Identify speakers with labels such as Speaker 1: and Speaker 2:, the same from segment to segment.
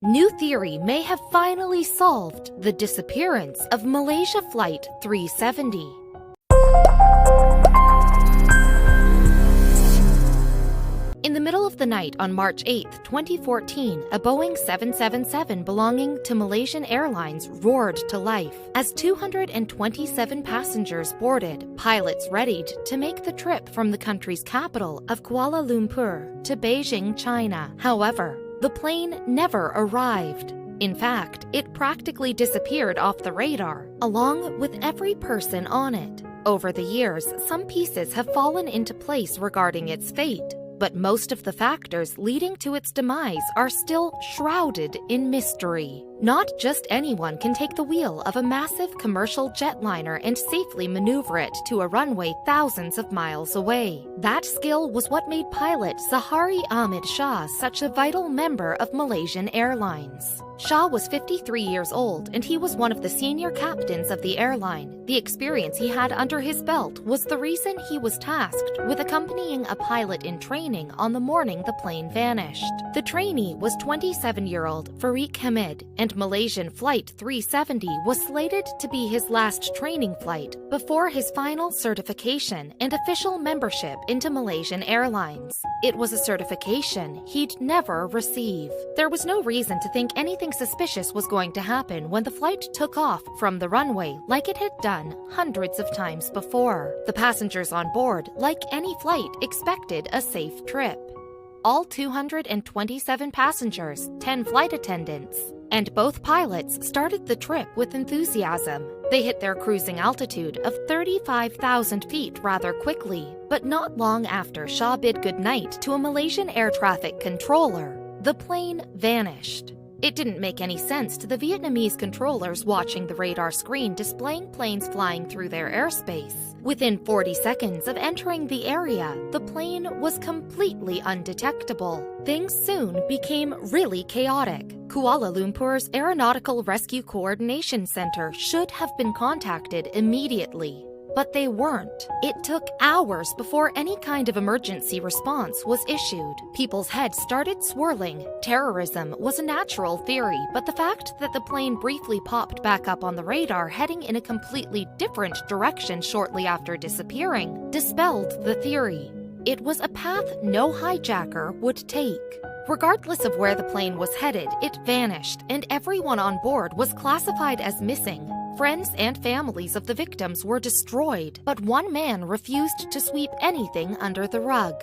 Speaker 1: New theory may have finally solved the disappearance of Malaysia Flight 370. In the middle of the night on March 8, 2014, a Boeing 777 belonging to Malaysian Airlines roared to life. As 227 passengers boarded, pilots readied to make the trip from the country's capital of Kuala Lumpur to Beijing, China. However, the plane never arrived. In fact, it practically disappeared off the radar, along with every person on it. Over the years, some pieces have fallen into place regarding its fate, but most of the factors leading to its demise are still shrouded in mystery. Not just anyone can take the wheel of a massive commercial jetliner and safely maneuver it to a runway thousands of miles away. That skill was what made pilot Zahari Ahmad Shah such a vital member of Malaysian Airlines. Shah was 53 years old, and he was one of the senior captains of the airline. The experience he had under his belt was the reason he was tasked with accompanying a pilot in training on the morning the plane vanished. The trainee was 27-year-old Farik Hamid, and Malaysian Flight 370 was slated to be his last training flight before his final certification and official membership into Malaysian Airlines. It was a certification he'd never receive. There was no reason to think anything suspicious was going to happen when the flight took off from the runway like it had done hundreds of times before. The passengers on board, like any flight, expected a safe trip. All 227 passengers, 10 flight attendants, and both pilots started the trip with enthusiasm. They hit their cruising altitude of 35,000 feet rather quickly, but not long after Shah bid goodnight to a Malaysian air traffic controller, the plane vanished. It didn't make any sense to the Vietnamese controllers watching the radar screen displaying planes flying through their airspace. Within 40 seconds of entering the area, the plane was completely undetectable. Things soon became really chaotic. Kuala Lumpur's Aeronautical Rescue Coordination Center should have been contacted immediately. But they weren't. It took hours before any kind of emergency response was issued. People's heads started swirling. Terrorism was a natural theory, but the fact that the plane briefly popped back up on the radar heading in a completely different direction shortly after disappearing dispelled the theory. It was a path no hijacker would take. Regardless of where the plane was headed, it vanished, and everyone on board was classified as missing. Friends and families of the victims were destroyed, but one man refused to sweep anything under the rug.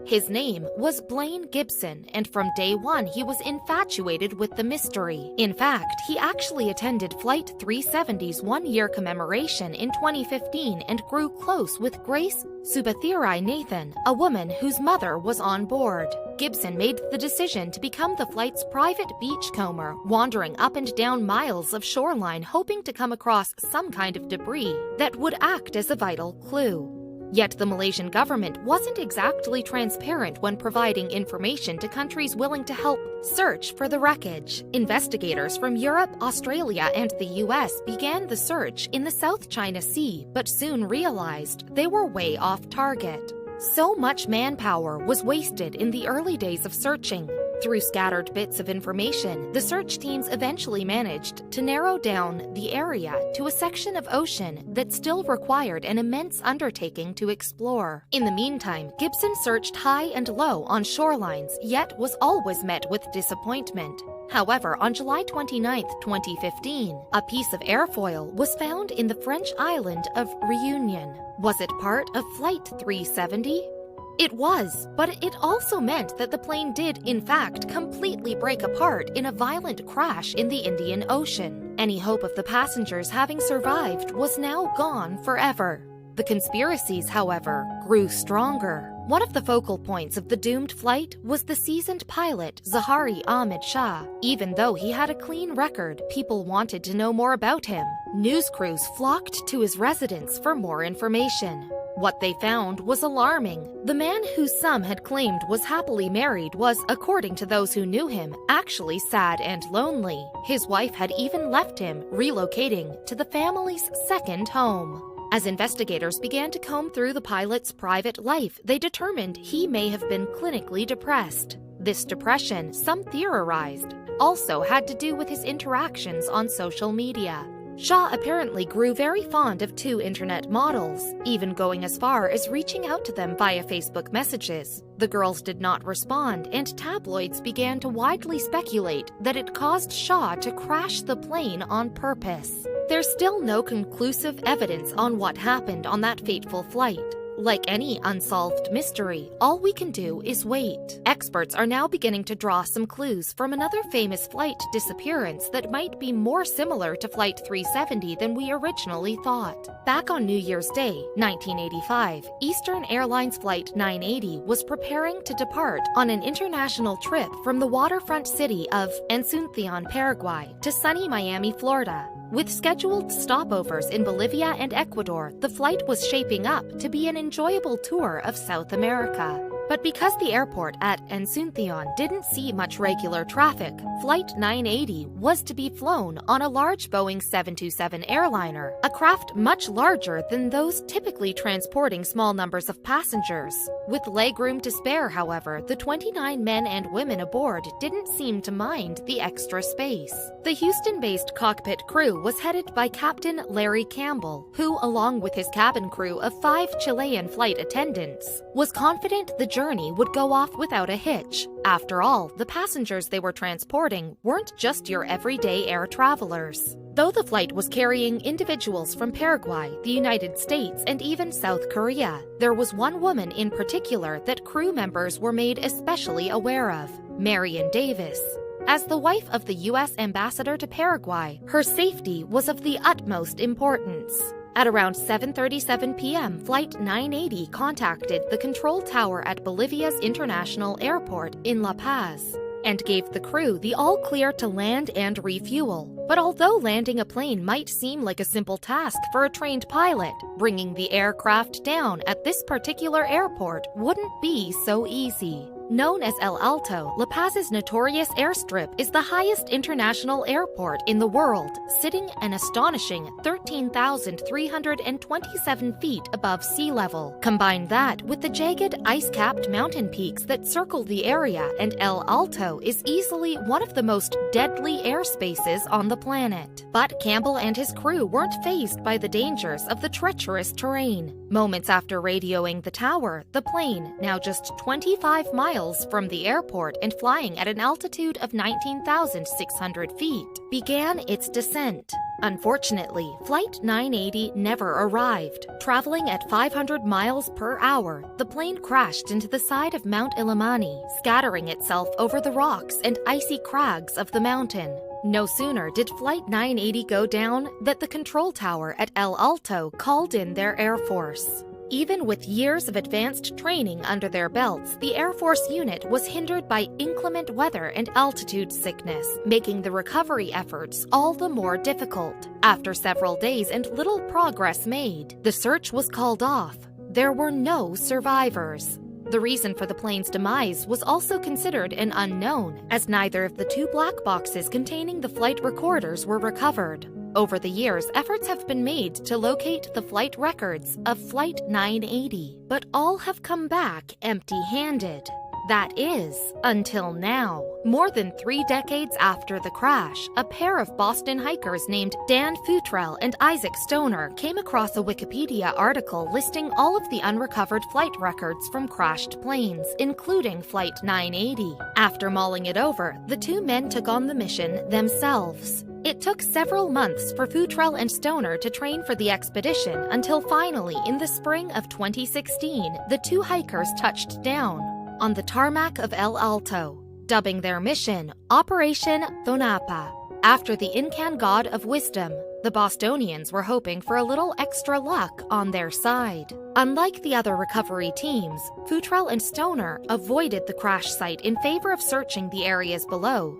Speaker 1: His name was Blaine Gibson, and from day one he was infatuated with the mystery. In fact, he actually attended Flight 370's one-year commemoration in 2015 and grew close with Grace Subathirai Nathan, a woman whose mother was on board. Gibson made the decision to become the flight's private beachcomber, wandering up and down miles of shoreline hoping to come across some kind of debris that would act as a vital clue. Yet the Malaysian government wasn't exactly transparent when providing information to countries willing to help search for the wreckage. Investigators from Europe, Australia, and the US began the search in the South China Sea, but soon realized they were way off target. So much manpower was wasted in the early days of searching. Through scattered bits of information, the search teams eventually managed to narrow down the area to a section of ocean that still required an immense undertaking to explore. In the meantime, Gibson searched high and low on shorelines, yet was always met with disappointment. However, on July 29, 2015, a piece of airfoil was found in the French island of Réunion. Was it part of Flight 370? It was, but it also meant that the plane did, in fact, completely break apart in a violent crash in the Indian Ocean. Any hope of the passengers having survived was now gone forever. The conspiracies, however, grew stronger. One of the focal points of the doomed flight was the seasoned pilot Zahari Ahmad Shah. Even though he had a clean record, people wanted to know more about him. News crews flocked to his residence for more information. What they found was alarming. The man who some had claimed was happily married was, according to those who knew him, actually sad and lonely. His wife had even left him, relocating to the family's second home. As investigators began to comb through the pilot's private life, they determined he may have been clinically depressed. This depression, some theorized, also had to do with his interactions on social media. Shaw apparently grew very fond of two internet models, even going as far as reaching out to them via Facebook messages. The girls did not respond, and tabloids began to widely speculate that it caused Shaw to crash the plane on purpose. There's still no conclusive evidence on what happened on that fateful flight. Like any unsolved mystery, all we can do is wait. Experts are now beginning to draw some clues from another famous flight disappearance that might be more similar to Flight 370 than we originally thought. Back on New Year's Day, 1985, Eastern Airlines Flight 980 was preparing to depart on an international trip from the waterfront city of Asunción, Paraguay, to sunny Miami, Florida. With scheduled stopovers in Bolivia and Ecuador, the flight was shaping up to be an enjoyable tour of South America. But because the airport at Asunción didn't see much regular traffic, Flight 980 was to be flown on a large Boeing 727 airliner, a craft much larger than those typically transporting small numbers of passengers. With legroom to spare, however, the 29 men and women aboard didn't seem to mind the extra space. The Houston-based cockpit crew was headed by Captain Larry Campbell, who, along with his cabin crew of 5 Chilean flight attendants, was confident the journey would go off without a hitch. After all, the passengers they were transporting weren't just your everyday air travelers. Though the flight was carrying individuals from Paraguay, the United States, and even South Korea, there was one woman in particular that crew members were made especially aware of: Marion Davis. As the wife of the U.S. ambassador to Paraguay, her safety was of the utmost importance. At around 7:37 p.m., Flight 980 contacted the control tower at Bolivia's International Airport in La Paz and gave the crew the all-clear to land and refuel. But although landing a plane might seem like a simple task for a trained pilot, bringing the aircraft down at this particular airport wouldn't be so easy. Known as El Alto, La Paz's notorious airstrip is the highest international airport in the world, sitting an astonishing 13,327 feet above sea level. Combine that with the jagged, ice-capped mountain peaks that circle the area, and El Alto is easily one of the most deadly airspaces on the planet. But Campbell and his crew weren't fazed by the dangers of the treacherous terrain. Moments after radioing the tower, the plane, now just 25 miles from the airport and flying at an altitude of 19,600 feet, began its descent. Unfortunately, Flight 980 never arrived. Traveling at 500 miles per hour, the plane crashed into the side of Mount Illimani, scattering itself over the rocks and icy crags of the mountain. No sooner did Flight 980 go down than the control tower at El Alto called in their Air Force. Even with years of advanced training under their belts, the Air Force unit was hindered by inclement weather and altitude sickness, making the recovery efforts all the more difficult. After several days and little progress made, the search was called off. There were no survivors. The reason for the plane's demise was also considered an unknown, as neither of the 2 black boxes containing the flight recorders were recovered. Over the years, efforts have been made to locate the flight records of Flight 980, but all have come back empty-handed. That is, until now. More than 3 decades after the crash, a pair of Boston hikers named Dan Futrell and Isaac Stoner came across a Wikipedia article listing all of the unrecovered flight records from crashed planes, including Flight 980. After mulling it over, the 2 men took on the mission themselves. It took several months for Futrell and Stoner to train for the expedition until finally, in the spring of 2016, the 2 hikers touched down on the tarmac of El Alto, dubbing their mission Operation Thonapa, after the Incan god of wisdom. The Bostonians were hoping for a little extra luck on their side. Unlike the other recovery teams, Futrell and Stoner avoided the crash site in favor of searching the areas below.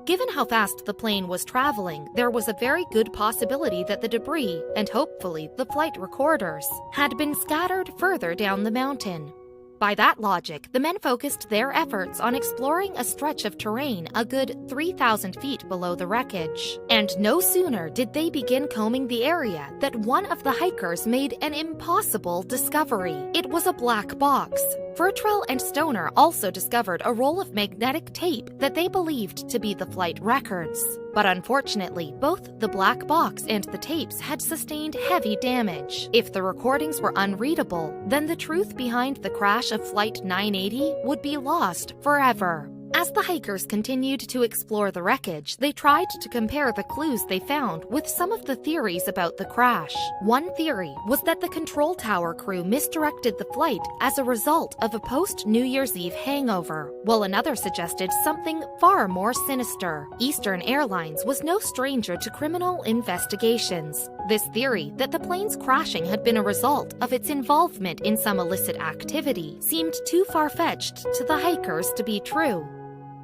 Speaker 1: Given how fast the plane was traveling, there was a very good possibility that the debris, and hopefully the flight recorders, had been scattered further down the mountain. By that logic, the men focused their efforts on exploring a stretch of terrain a good 3,000 feet below the wreckage. And no sooner did they begin combing the area that one of the hikers made an impossible discovery. It was a black box, Futrell and Stoner also discovered a roll of magnetic tape that they believed to be the flight records. But unfortunately, both the black box and the tapes had sustained heavy damage. If the recordings were unreadable, then the truth behind the crash of Flight 980 would be lost forever. As the hikers continued to explore the wreckage, they tried to compare the clues they found with some of the theories about the crash. One theory was that the control tower crew misdirected the flight as a result of a post-New Year's Eve hangover, while another suggested something far more sinister. Eastern Airlines was no stranger to criminal investigations. This theory that the plane's crashing had been a result of its involvement in some illicit activity seemed too far-fetched to the hikers to be true.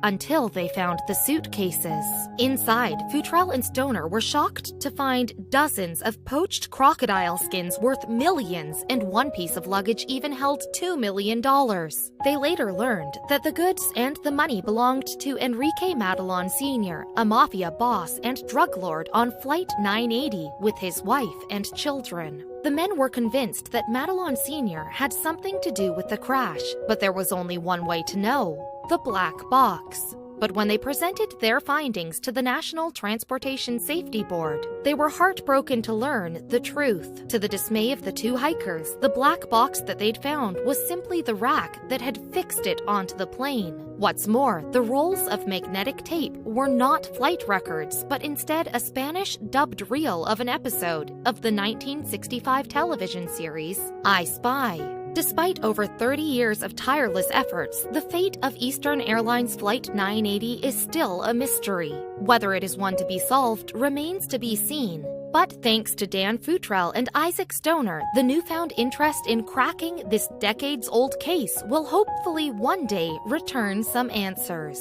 Speaker 1: Until they found the suitcases. Inside, Futrell and Stoner were shocked to find dozens of poached crocodile skins worth millions, and one piece of luggage even held $2 million. They later learned that the goods and the money belonged to Enrique Madelon Sr., a mafia boss and drug lord on Flight 980 with his wife and children. The men were convinced that Madelon Sr. had something to do with the crash, but there was only one way to know: the black box. But when they presented their findings to the National Transportation Safety Board, they were heartbroken to learn the truth. To the dismay of the two hikers, the black box that they'd found was simply the rack that had fixed it onto the plane. What's more, the rolls of magnetic tape were not flight records, but instead a Spanish dubbed reel of an episode of the 1965 television series, I Spy. Despite over 30 years of tireless efforts, the fate of Eastern Airlines Flight 980 is still a mystery. Whether it is one to be solved remains to be seen. But thanks to Dan Futrell and Isaac Stoner, the newfound interest in cracking this decades-old case will hopefully one day return some answers.